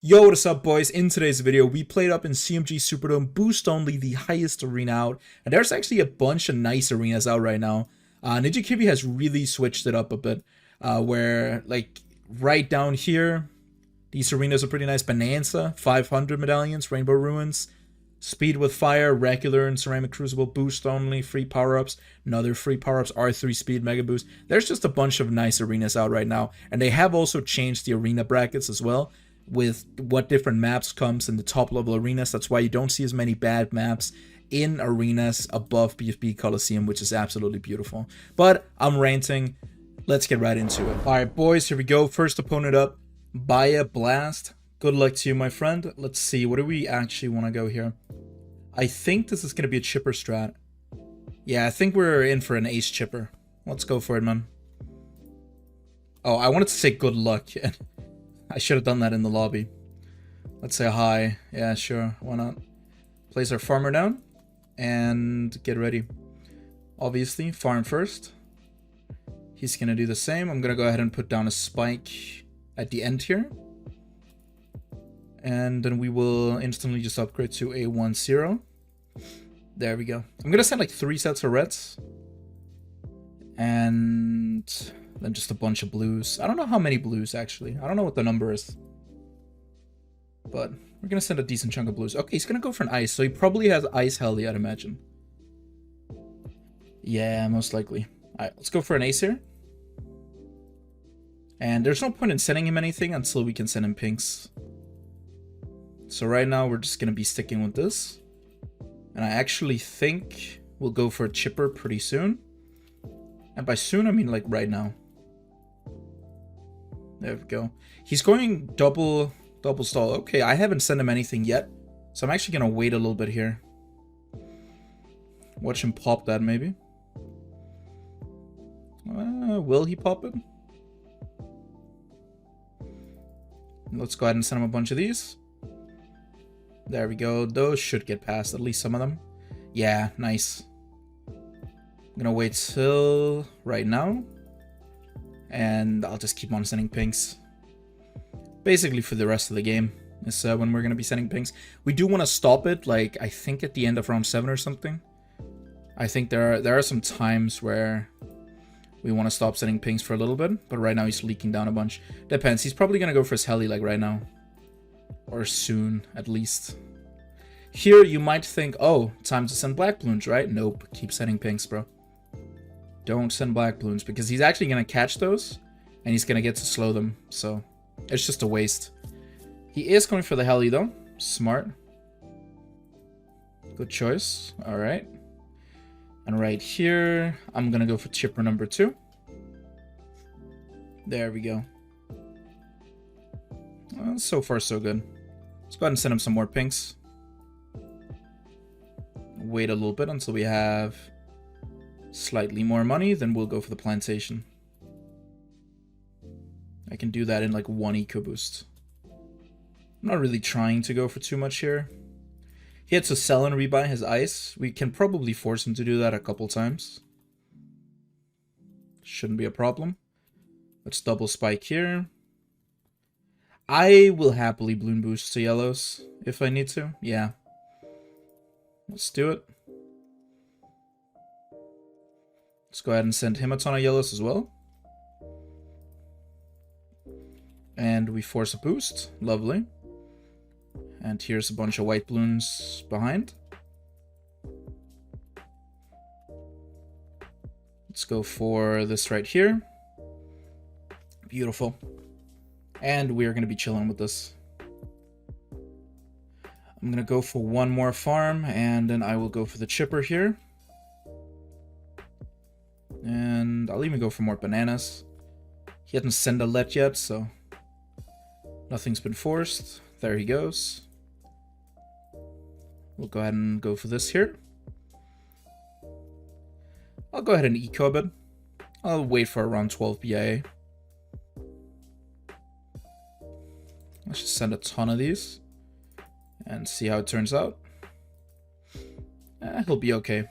Yo, what is up, boys? In today's video, we played up in CMG Superdome, boost only, the highest arena out, and there's actually a bunch of nice arenas out right now. Chuki has really switched it up a bit, where, like, right down here, these arenas are pretty nice. Bonanza, 500 medallions, Rainbow Ruins, Speed with Fire, Regular and Ceramic Crucible, boost only, free power-ups, another free power-ups, R3 Speed Mega Boost. There's just a bunch of nice arenas out right now, and they have also changed the arena brackets as well, with what different maps comes in the top level arenas. That's why you don't see as many bad maps in arenas above BFB Coliseum, which is absolutely beautiful. But I'm ranting. Let's get right into it. Alright, boys, here we go. First opponent up, Baja Blast. Good luck to you, my friend. Let's see, what do we actually want to go here? I think this is going to be a chipper strat. Yeah, I think we're in for an ace chipper. Let's go for it, man. Oh, I wanted to say good luck. I should have done that in the lobby. Let's say hi. Yeah, sure. Why not? Place our farmer down and get ready. Obviously, farm first. He's going to do the same. I'm going to go ahead and put down a spike at the end here. And then we will instantly just upgrade to a 1-0. There we go. I'm going to send like 3 sets of reds. And then just a bunch of blues. I don't know how many blues, actually. I don't know what the number is. But we're going to send a decent chunk of blues. Okay, he's going to go for an ice. So he probably has ice heli, I'd imagine. Yeah, most likely. Alright, let's go for an ace here. And there's no point in sending him anything until we can send him pinks. So right now, we're just going to be sticking with this. And I actually think we'll go for a chipper pretty soon. And by soon, I mean like right now. There we go. He's going double stall. Okay, I haven't sent him anything yet. So I'm actually going to wait a little bit here. Watch him pop that, maybe. Will he pop it? Let's go ahead and send him a bunch of these. There we go. Those should get past, at least some of them. Yeah, nice. I'm gonna wait till right now. And I'll just keep on sending pinks. Basically for the rest of the game is when we're gonna be sending pinks. We do want to stop it, like, I think at the end of round 7 or something. I think there are some times where we want to stop sending pinks for a little bit. But right now he's leaking down a bunch. Depends. He's probably gonna go for his heli, like, right now. Or soon, at least. Here, you might think, oh, time to send black balloons, right? Nope. Keep sending pinks, bro. Don't send black balloons, because he's actually going to catch those, and he's going to get to slow them, so it's just a waste. He is going for the heli, though. Smart. Good choice. All right. And right here, I'm going to go for chipper number 2. There we go. So far, so good. Let's go ahead and send him some more pinks. Wait a little bit until we have slightly more money, then we'll go for the plantation. I can do that in like 1 eco boost. I'm not really trying to go for too much here. He had to sell and rebuy his ice. We can probably force him to do that a couple times. Shouldn't be a problem. Let's double spike here. I will happily balloon boost to yellows if I need to. Yeah. Let's do it. Let's go ahead and send him a ton of yellows as well. And we force a boost. Lovely. And here's a bunch of white balloons behind. Let's go for this right here. Beautiful. And we're going to be chilling with this. I'm going to go for 1 more farm, and then I will go for the chipper here. And I'll even go for more bananas. He hasn't sent a let yet, so nothing's been forced. There he goes. We'll go ahead and go for this here. I'll go ahead and eco a bit. I'll wait for around 12 BIA. Let's just send a ton of these and see how it turns out. He'll be okay.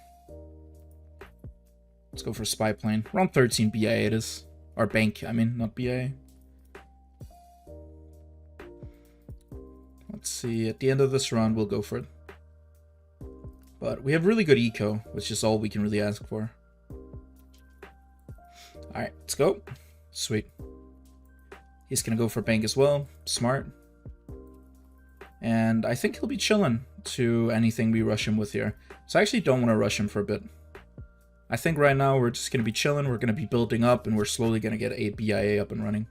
Let's go for spy plane. Around 13 BIA it is. Or bank, I mean, not BIA. Let's see, at the end of this round, we'll go for it. But we have really good eco, which is all we can really ask for. Alright, let's go. Sweet. He's gonna go for bank as well. Smart. And I think he'll be chilling to anything we rush him with here. So I actually don't want to rush him for a bit. I think right now we're just gonna be chilling. We're gonna be building up, and we're slowly gonna get a BIA up and running.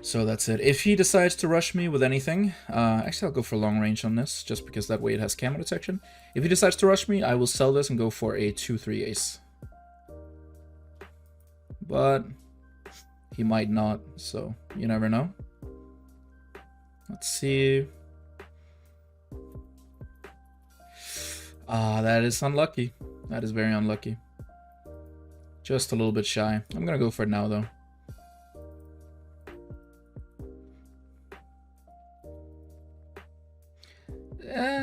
So that's it. If he decides to rush me with anything, actually I'll go for long range on this, just because that way it has camo detection. If he decides to rush me, I will sell this and go for a 2-3 ace. But he might not, so you never know. Let's see. That is unlucky. That is very unlucky. Just a little bit shy. I'm gonna go for it now, though.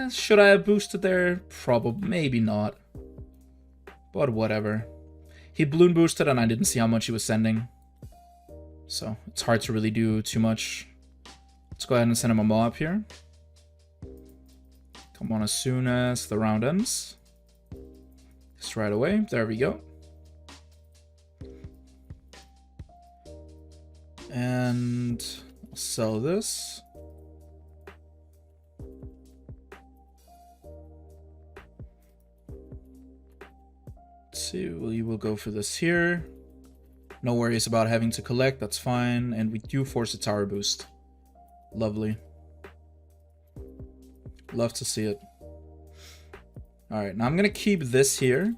Should I have boosted there? Probably. Maybe not. But whatever. He balloon boosted and I didn't see how much he was sending. So it's hard to really do too much. Let's go ahead and send him a mob here. Come on as soon as the round ends. Just right away. There we go. And I'll sell this. Let's see, we will go for this here. No worries about having to collect, that's fine. And we do force a tower boost. Lovely. Love to see it. Alright, now I'm gonna keep this here.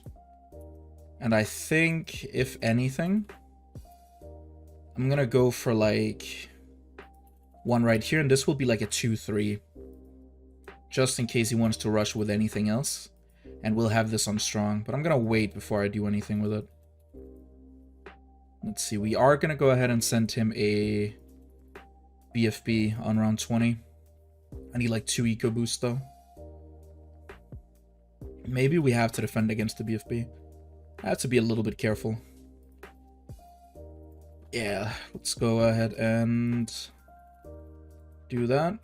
And I think, if anything, I'm gonna go for like one right here, and this will be like a 2-3. Just in case he wants to rush with anything else. And we'll have this on strong, but I'm gonna wait before I do anything with it. Let's see, we are gonna go ahead and send him a BFB on round 20. I need like 2 eco boosts though. Maybe we have to defend against the BFB. I have to be a little bit careful. Yeah, let's go ahead and do that.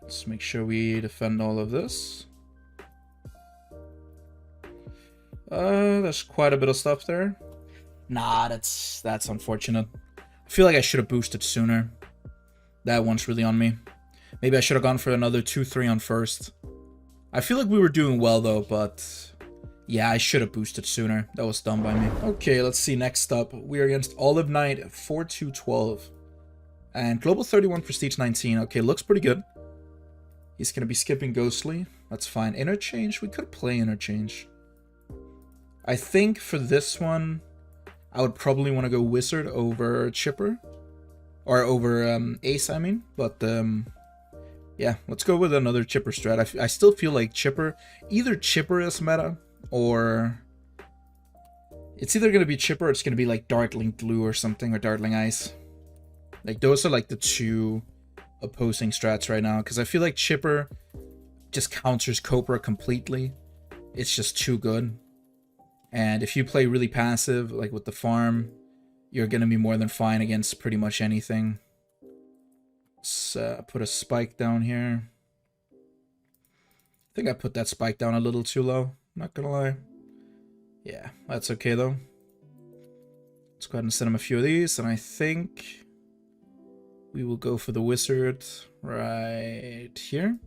Let's make sure we defend all of this. There's quite a bit of stuff there. Nah, that's unfortunate. I feel like I should have boosted sooner. That one's really on me. Maybe I should have gone for another 2-3 on first. I feel like we were doing well though, but yeah, I should have boosted sooner. That was dumb by me. Okay, let's see. Next up, we are against OliveKnight 4-2-12. And Global 31, Prestige 19. Okay, looks pretty good. He's going to be skipping Ghostly. That's fine. Interchange? We could play Interchange. I think for this one, I would probably want to go Wizard over Chipper. Or over Ace, I mean. But, yeah, let's go with another Chipper strat. I still feel like Chipper, either Chipper is meta, or it's either going to be Chipper or it's going to be like Dartling Glue or something, or Dartling Ice. Like, those are like the two opposing strats right now, because I feel like Chipper just counters Cobra completely. It's just too good. And if you play really passive, like with the farm, you're going to be more than fine against pretty much anything. Let's put a spike down here. I think I put that spike down a little too low, not gonna lie. Yeah, that's okay though. Let's go ahead and send him a few of these, and I think we will go for the Wizard right here.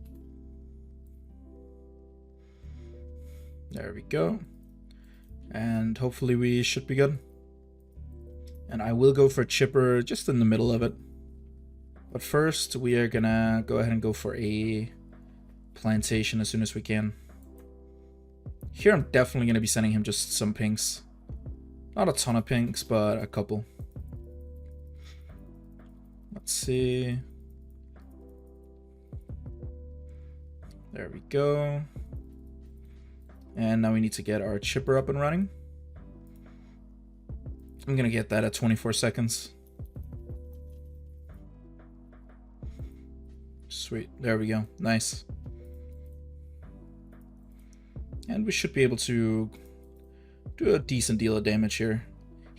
There we go. And hopefully we should be good. And I will go for Chipper just in the middle of it. But first, we are gonna go ahead and go for a plantation as soon as we can. Here I'm definitely gonna be sending him just some pinks. Not a ton of pinks, but a couple. Let's see. There we go. And now we need to get our Chipper up and running. I'm gonna get that at 24 seconds. Sweet, there we go, nice. And we should be able to do a decent deal of damage here.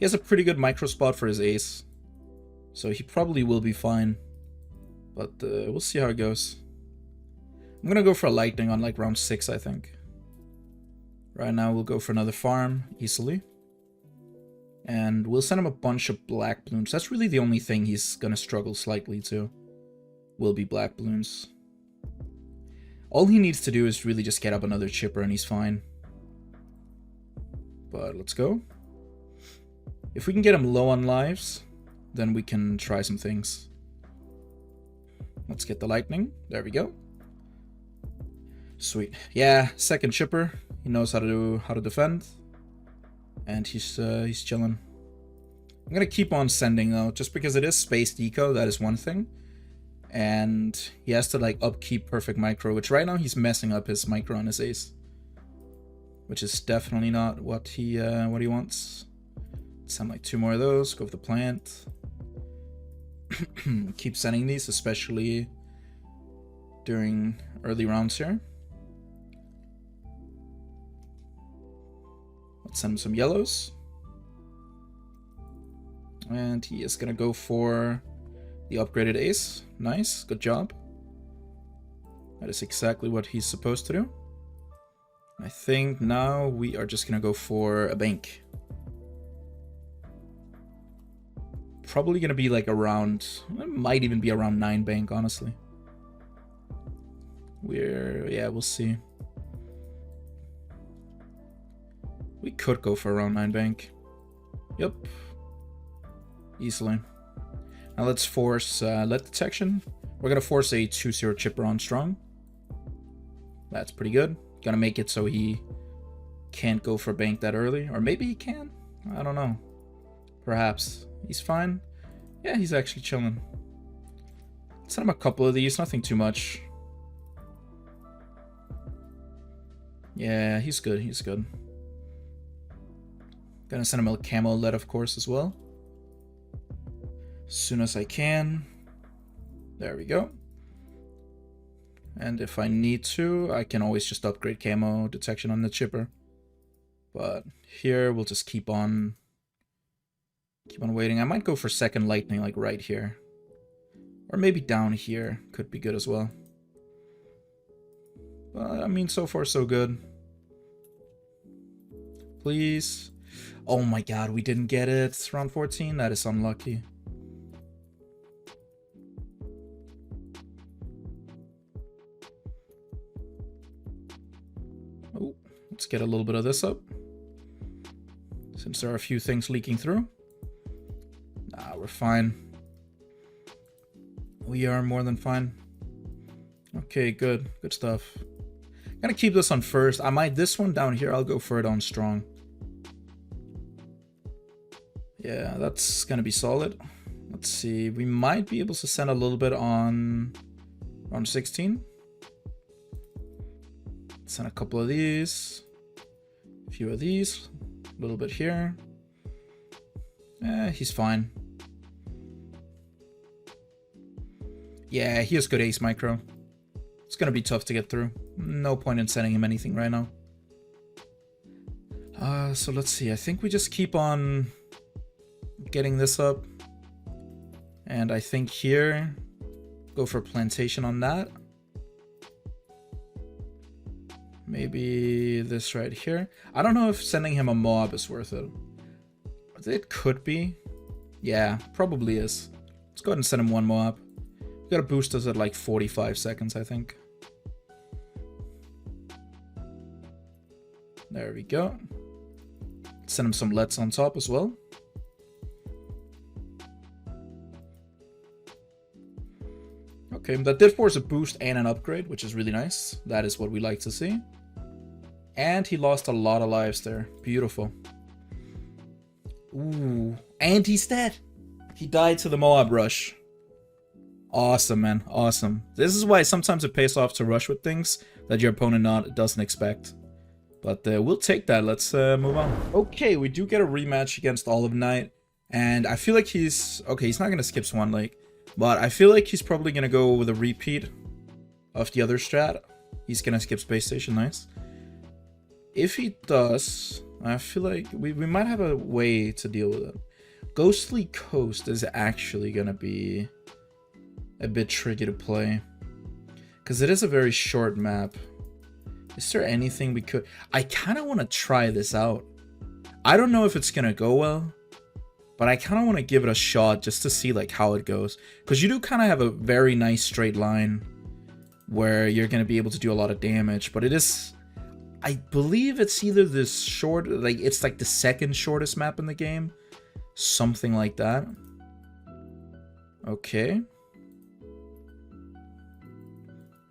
He has a pretty good micro spot for his ace, so he probably will be fine. But we'll see how it goes. I'm gonna go for a lightning on like round 6, I think. Right now we'll go for another farm easily. And we'll send him a bunch of black balloons. That's really the only thing he's gonna struggle slightly to. Will be black balloons. All he needs to do is really just get up another chipper and he's fine. But let's go. If we can get him low on lives, then we can try some things. Let's get the lightning. There we go. Sweet. Yeah, second chipper. He knows how to defend. And he's chilling. I'm gonna keep on sending though, just because it is space deco, that is one thing. And he has to like upkeep perfect micro, which right now he's messing up his micro on his ace. Which is definitely not what he wants. Send like 2 more of those, go with the plant. Keep sending these, especially during early rounds here. Let's send him some yellows. And he is gonna go for the upgraded ace. Nice, good job. That is exactly what he's supposed to do. I think now we are just gonna go for a bank. Probably gonna be like around, it might even be around 9 bank, honestly. Yeah, we'll see. We could go for around 9 bank. Yep. Easily. Now let's force let detection. We're gonna force a 2-0 chipper on strong. That's pretty good. Gonna make it so he can't go for bank that early. Or maybe he can. I don't know. Perhaps. He's fine. Yeah, he's actually chilling. Send him a couple of these. Nothing too much. Yeah, he's good. He's good. Gonna send him a camo lead, of course, as well. As soon as I can. There we go. And if I need to, I can always just upgrade camo detection on the chipper. But here, we'll just keep on waiting. I might go for second lightning, like right here. Or maybe down here. Could be good as well. But, I mean, so far so good. Please. Oh my god, we didn't get it. It's round 14. That is unlucky. Oh, let's get a little bit of this up. Since there are a few things leaking through. Nah, we're fine. We are more than fine. Okay, good. Good stuff. I'm gonna keep this on first. I might, this one down here, I'll go for it on strong. Yeah, that's gonna be solid. Let's see. We might be able to send a little bit on round 16. Send a couple of these. A few of these. A little bit here. He's fine. Yeah, he has good ace micro. It's gonna be tough to get through. No point in sending him anything right now. So let's see. I think we just keep on getting this up. And I think here, go for plantation on that. Maybe this right here. I don't know if sending him a mob is worth it. It could be. Yeah, probably is. Let's go ahead and send him one mob. We gotta boost us at like 45 seconds, I think. There we go. Send him some LETs on top as well. Okay, that did force a boost and an upgrade, which is really nice. That is what we like to see. And he lost a lot of lives there. Beautiful. Ooh, and he's dead. He died to the Moab rush. Awesome, man. Awesome. This is why sometimes it pays off to rush with things that your opponent doesn't expect. But we'll take that. Let's move on. Okay, we do get a rematch against OliveKnight. And I feel like he's... Okay, he's not going to skip Swan Lake. But I feel like he's probably going to go with a repeat of the other strat. He's going to skip Space Station. Nice. If he does, I feel like we might have a way to deal with it. Ghostly Coast is actually gonna be a bit tricky to play, because it is a very short map. Is there anything we could... I kind of want to try this out. I don't know if it's gonna go well, but I kind of want to give it a shot just to see like how it goes, because you do kind of have a very nice straight line where you're gonna be able to do a lot of damage. But it is, I believe it's either this short, like it's like the second shortest map in the game, something like that. Okay,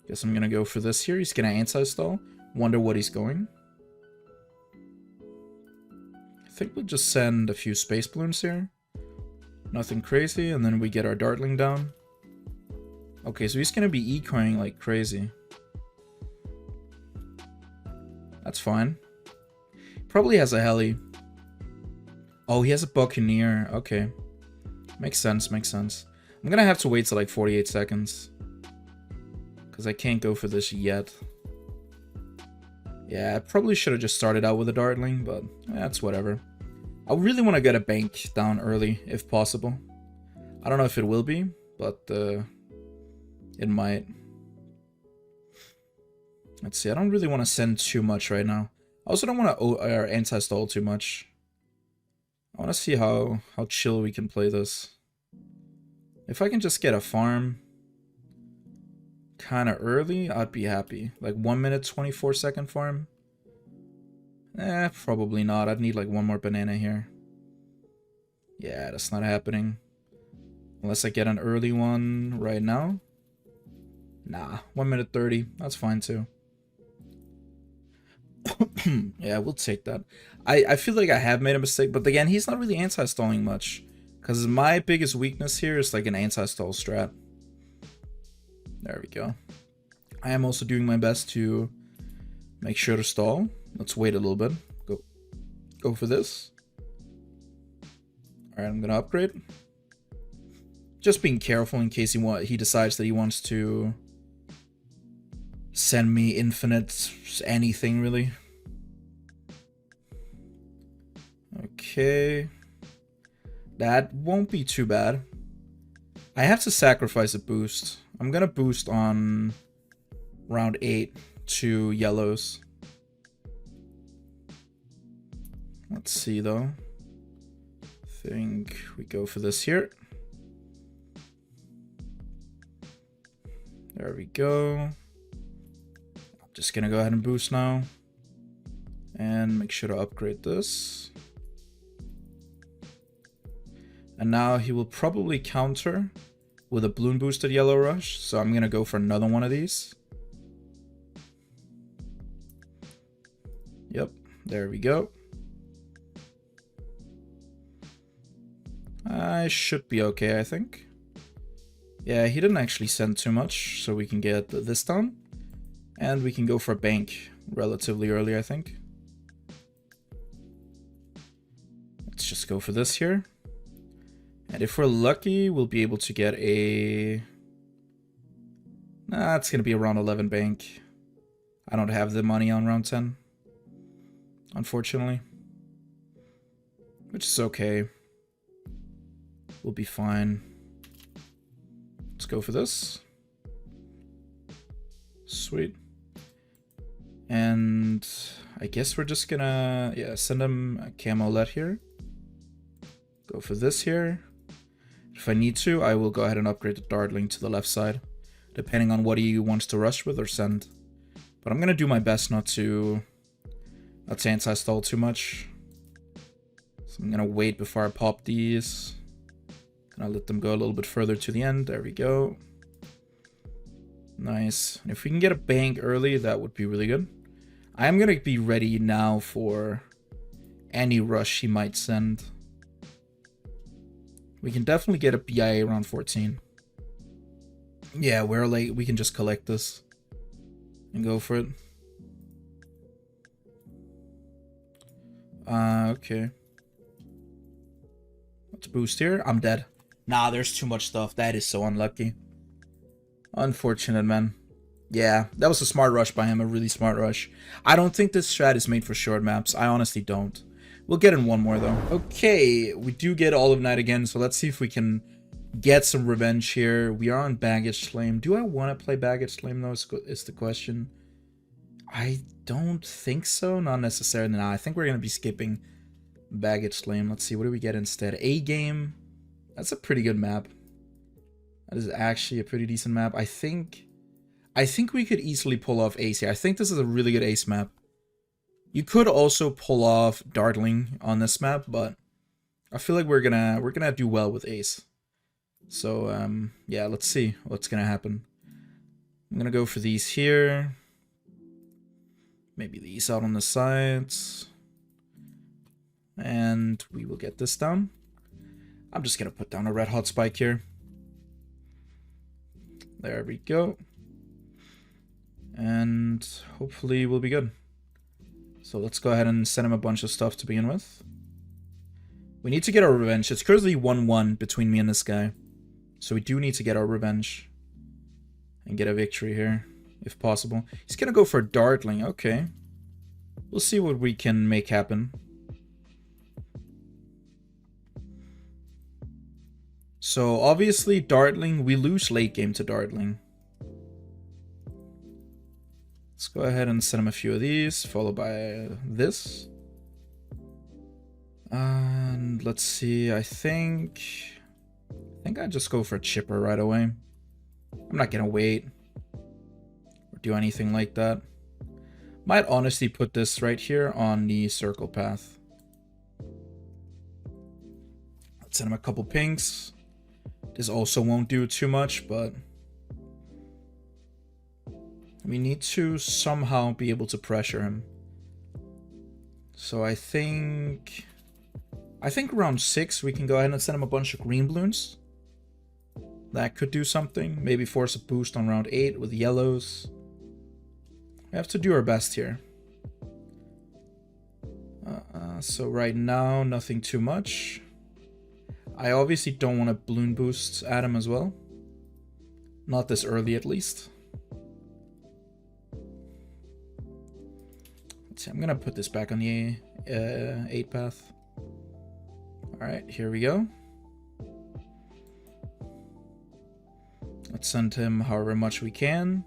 guess I'm gonna go for this here. He's gonna anti-stall. Wonder what he's going. I think we'll just send a few space balloons here. Nothing crazy, and then we get our Dartling down. Okay, so he's gonna be ecoing like crazy. That's fine. Probably has a heli. Oh, he has a Buccaneer. Okay. Makes sense, makes sense. I'm gonna have to wait till like 48 seconds, because I can't go for this yet. Yeah, I probably should have just started out with a Dartling, but that's whatever. I really want to get a bank down early, if possible. I don't know if it will be, but it might. Let's see, I don't really want to send too much right now. I also don't want to anti-stall too much. I want to see how chill we can play this. If I can just get a farm kind of early, I'd be happy. Like 1 minute 24 second farm. Probably not. I'd need like one more banana here. Yeah, that's not happening. Unless I get an early one right now. Nah, 1 minute 30. That's fine too. Yeah, we'll take that. I feel like I have made a mistake, but again, he's not really anti-stalling much, because my biggest weakness here is like an anti-stall strat. There we go. I am also doing my best to make sure to stall. Let's wait a little bit. Go for this. Alright, I'm gonna upgrade. Just being careful in case he decides that he wants to send me infinite anything, really. Okay. That won't be too bad. I have to sacrifice a boost. I'm gonna boost on round 8 to yellows. Let's see though. I think we go for this here. There we go. I'm just gonna go ahead and boost now. And make sure to upgrade this. And now he will probably counter with a balloon boosted yellow rush. So I'm gonna go for another one of these. Yep, there we go. I should be okay, I think. Yeah, he didn't actually send too much, so we can get this down. And we can go for a bank relatively early, I think. Let's just go for this here. And if we're lucky, we'll be able to get a... Nah, it's going to be around 11 bank. I don't have the money on round 10, unfortunately. Which is okay. We'll be fine. Let's go for this. Sweet. And I guess we're just gonna, yeah, send him a camo let here. Go for this here. If I need to, I will go ahead and upgrade the Dartling to the left side, depending on what he wants to rush with or send. But I'm gonna do my best not to anti-stall too much. So I'm gonna wait before I pop these. Gonna let them go a little bit further to the end. There we go. Nice. And if we can get a bank early, that would be really good. I am gonna be ready now for any rush he might send. We can definitely get a BIA around 14. Yeah, we're late. We can just collect this and go for it. Okay. Let's boost here. I'm dead. Nah, there's too much stuff. That is so unlucky. Unfortunate, man. Yeah, that was a smart rush by him, a really smart rush. I don't think this strat is made for short maps. I honestly don't. We'll get in one more, though. Okay, we do get OliveKnight again, so let's see if we can get some revenge here. We are on Baggage Flame. Do I want to play Baggage Flame, though, is the question. I don't think so. Not necessarily. Nah, I think we're going to be skipping Baggage Flame. Let's see, what do we get instead? A-Game. That's a pretty good map. That is actually a pretty decent map. I think we could easily pull off Ace here. I think this is a really good Ace map. You could also pull off Dartling on this map, but I feel like we're gonna do well with Ace. So yeah, let's see what's gonna happen. I'm gonna go for these here. Maybe these out on the sides. And we will get this down. I'm just gonna put down a red hot spike here. There we go. And hopefully we'll be good. So let's go ahead and send him a bunch of stuff to begin with. We need to get our revenge. It's currently 1-1 between me and this guy. So we do need to get our revenge. And get a victory here, if possible. He's gonna go for Dartling. Okay. We'll see what we can make happen. So obviously Dartling, we lose late game to Dartling. Let's go ahead and send him a few of these, followed by this. And let's see, I think I just go for a chipper right away. I'm not gonna wait or do anything like that. Might honestly put this right here on the circle path. Let's send him a couple pinks. This also won't do too much, but we need to somehow be able to pressure him. So I think round 6 we can go ahead and send him a bunch of green balloons. That could do something. Maybe force a boost on round 8 with yellows. We have to do our best here. So right now, nothing too much. I obviously don't want to balloon boost at him as well. Not this early, at least. Let's see, I'm gonna put this back on the 8 path. Alright, here we go. Let's send him however much we can.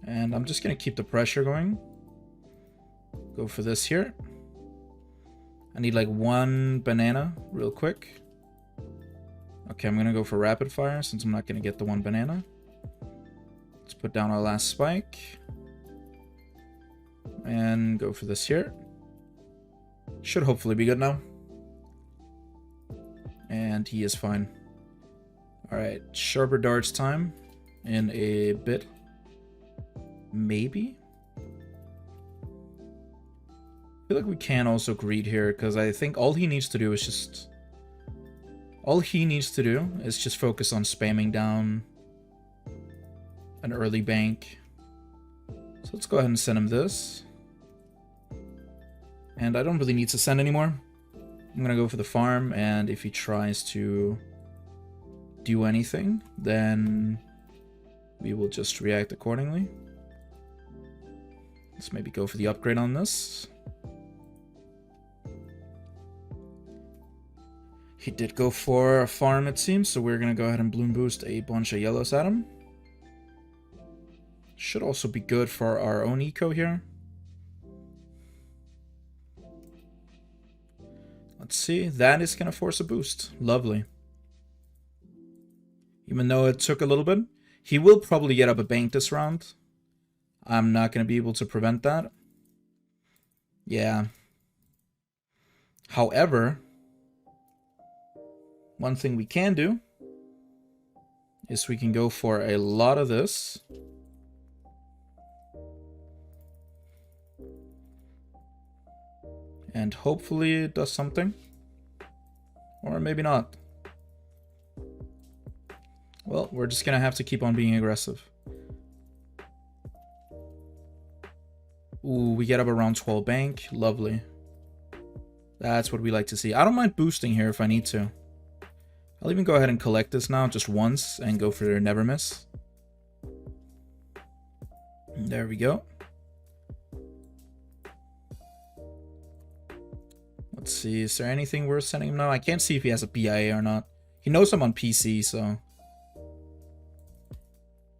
And I'm just gonna keep the pressure going. Go for this here. I need like 1 banana real quick. Okay, I'm gonna go for rapid fire since I'm not gonna get the 1 banana. Let's put down our last spike. And go for this here. Should hopefully be good now. And he is fine. Alright, sharper darts time in a bit. Maybe? I feel like we can also greed here, because I think all he needs to do is just... focus on spamming down an early bank. So let's go ahead and send him this. And I don't really need to send anymore. I'm gonna go for the farm, and if he tries to do anything, then we will just react accordingly. Let's maybe go for the upgrade on this. He did go for a farm, it seems, so we're gonna go ahead and balloon boost a bunch of yellows at him. Should also be good for our own eco here. Let's see, that is gonna force a boost. Lovely. Even though it took a little bit, he will probably get up a bank this round. I'm not gonna be able to prevent that. Yeah. However, one thing we can do is we can go for a lot of this. And hopefully it does something. Or maybe not. Well, we're just gonna have to keep on being aggressive. Ooh, we get up around 12 bank. Lovely. That's what we like to see. I don't mind boosting here if I need to. I'll even go ahead and collect this now just once and go for Never Miss. There we go. Let's see, is there anything worth sending him now? I can't see if he has a BIA or not. He knows I'm on PC, so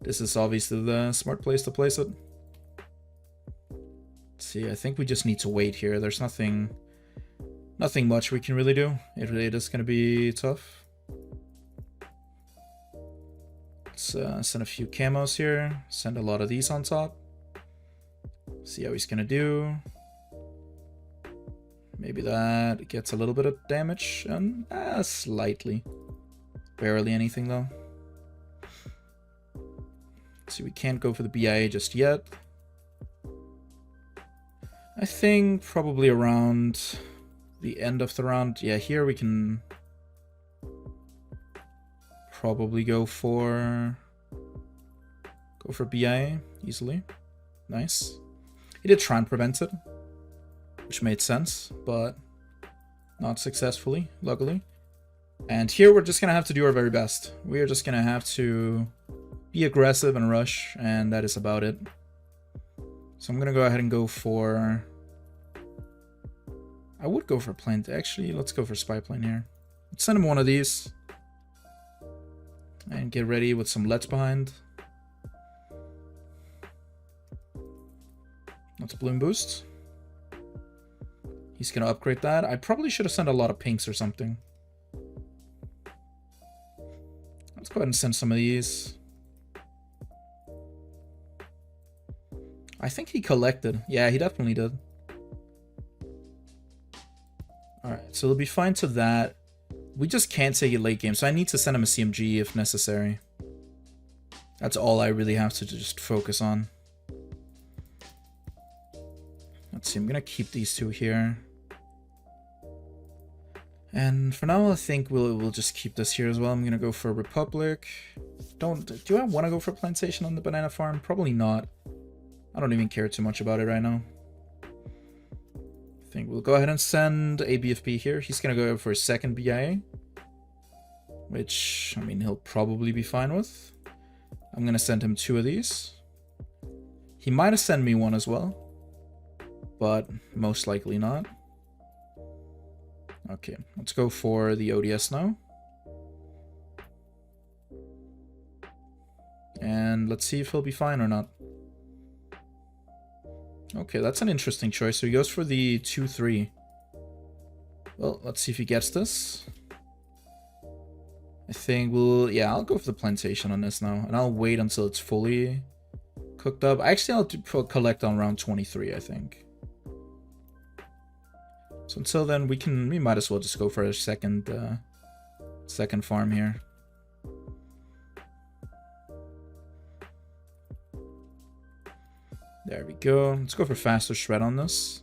this is obviously the smart place to place it. Let's see, I think we just need to wait here. There's nothing much we can really do. It really is going to be tough. Let's send a few camos here. Send a lot of these on top. See how he's going to do. Maybe that gets a little bit of damage, and slightly. Barely anything though. See, we can't go for the BIA just yet. I think probably around the end of the round. Yeah, here we can probably go for BIA easily. Nice. He did try and prevent it, which made sense, but not successfully, luckily. And here we're just gonna have to do our very best. We are just gonna have to be aggressive and rush, and that is about it. So I'm gonna go ahead and go for... I would go for plane. Actually, let's go for spy plane here. Let's send him one of these. And get ready with some lets behind. Let's balloon boost. He's gonna upgrade that. I probably should have sent a lot of pinks or something. Let's go ahead and send some of these. I think he collected. Yeah, he definitely did. Alright, so it'll be fine to that. We just can't take it late game, so I need to send him a CMG if necessary. That's all I really have to just focus on. Let's see, I'm gonna keep these two here. And for now, I think we'll just keep this here as well. I'm gonna go for Republic. Do I want to go for Plantation on the banana farm? Probably not. I don't even care too much about it right now. I think we'll go ahead and send a BFB here. He's gonna go for a second BIA, which, I mean, he'll probably be fine with. I'm gonna send him 2 of these. He might have sent me one as well, but most likely not. Okay, let's go for the ODS now. And let's see if he'll be fine or not. Okay, that's an interesting choice. So he goes for the 2-3. Well, let's see if he gets this. I think I'll go for the plantation on this now. And I'll wait until it's fully cooked up. Actually, I'll collect on round 23, I think. So until then, we might as well just go for a second farm here. There we go. Let's go for faster shred on this.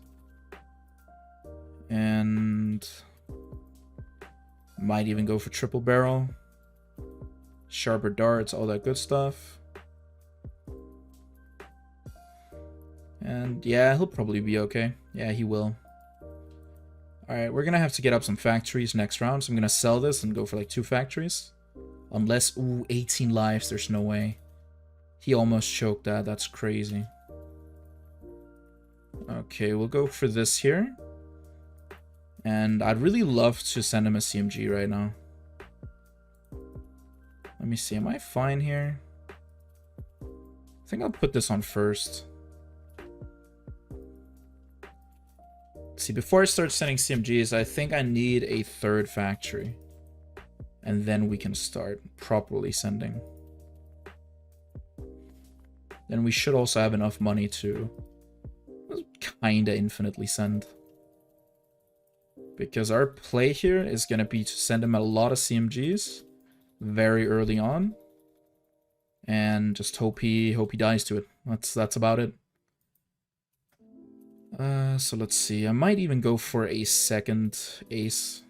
And might even go for triple barrel. Sharper darts, all that good stuff. And yeah, he'll probably be okay. Yeah, he will. Alright, we're gonna have to get up some factories next round, so I'm gonna sell this and go for like 2 factories. Unless, ooh, 18 lives, there's no way. He almost choked that, that's crazy. Okay, we'll go for this here. And I'd really love to send him a CMG right now. Let me see, am I fine here? I think I'll put this on first. See, before I start sending CMGs, I think I need a 3rd factory. And then we can start properly sending. Then we should also have enough money to kinda infinitely send. Because our play here is gonna be to send him a lot of CMGs very early on. And just hope he dies to it. That's about it. So let's see. I might even go for a second ace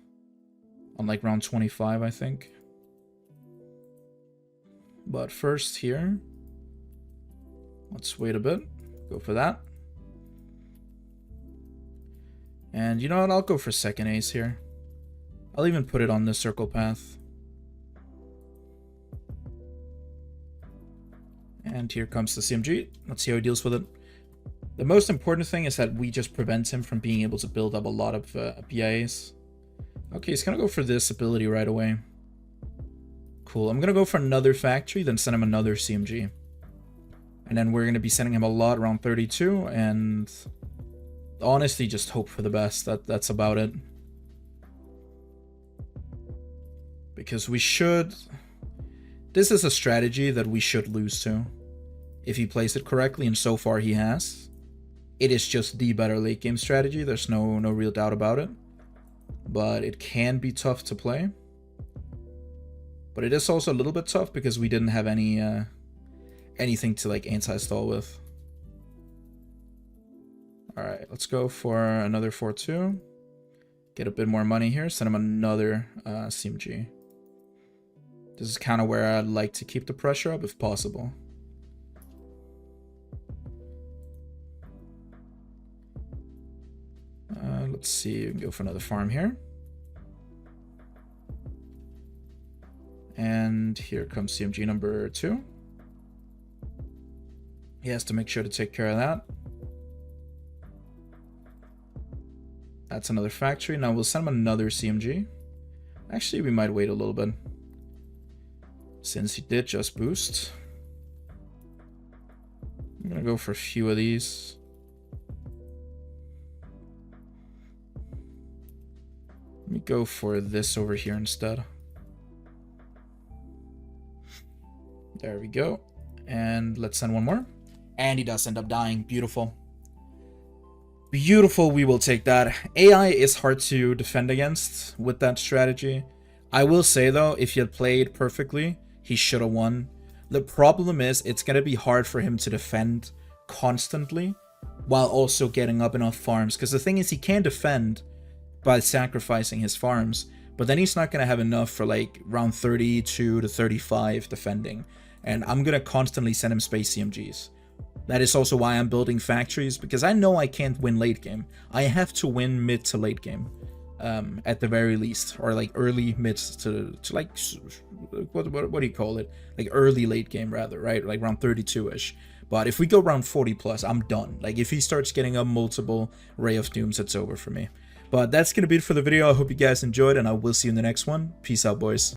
on like round 25, I think. But first here, let's wait a bit. Go for that. And you know what? I'll go for second ace here. I'll even put it on this circle path. And here comes the CMG. Let's see how he deals with it. The most important thing is that we just prevent him from being able to build up a lot of PIAs. Okay, he's gonna go for this ability right away. Cool. I'm gonna go for another factory, then send him another CMG. And then we're gonna be sending him a lot around 32, and honestly just hope for the best. That's about it. Because we should... This is a strategy that we should lose to, if he plays it correctly, and so far he has. It is just the better late game strategy, there's no real doubt about it. But it can be tough to play. But it is also a little bit tough because we didn't have any anything to like anti-stall with. Alright, let's go for another 4-2. Get a bit more money here, send him another CMG. This is kind of where I'd like to keep the pressure up if possible. Let's see, we can go for another farm here. And here comes CMG number 2. He has to make sure to take care of that. That's another factory. Now we'll send him another CMG. Actually, we might wait a little bit, since he did just boost. I'm gonna go for a few of these. Let me go for this over here instead. There we go. And let's send one more. And he does end up dying. Beautiful. Beautiful, we will take that. AI is hard to defend against with that strategy. I will say though, if he had played perfectly, he should have won. The problem is, it's going to be hard for him to defend constantly while also getting up enough farms. Because the thing is, he can defend by sacrificing his farms, but then he's not going to have enough for like round 32 to 35 defending. And I'm going to constantly send him space CMGs. That is also why I'm building factories, because I know I can't win late game. I have to win mid to late game, at the very least, or like early mid to like, what do you call it? Like early late game rather, right? Like round 32-ish. But if we go round 40 plus, I'm done. Like if he starts getting up multiple Ray of Dooms, it's over for me. But that's going to be it for the video. I hope you guys enjoyed, and I will see you in the next one. Peace out, boys.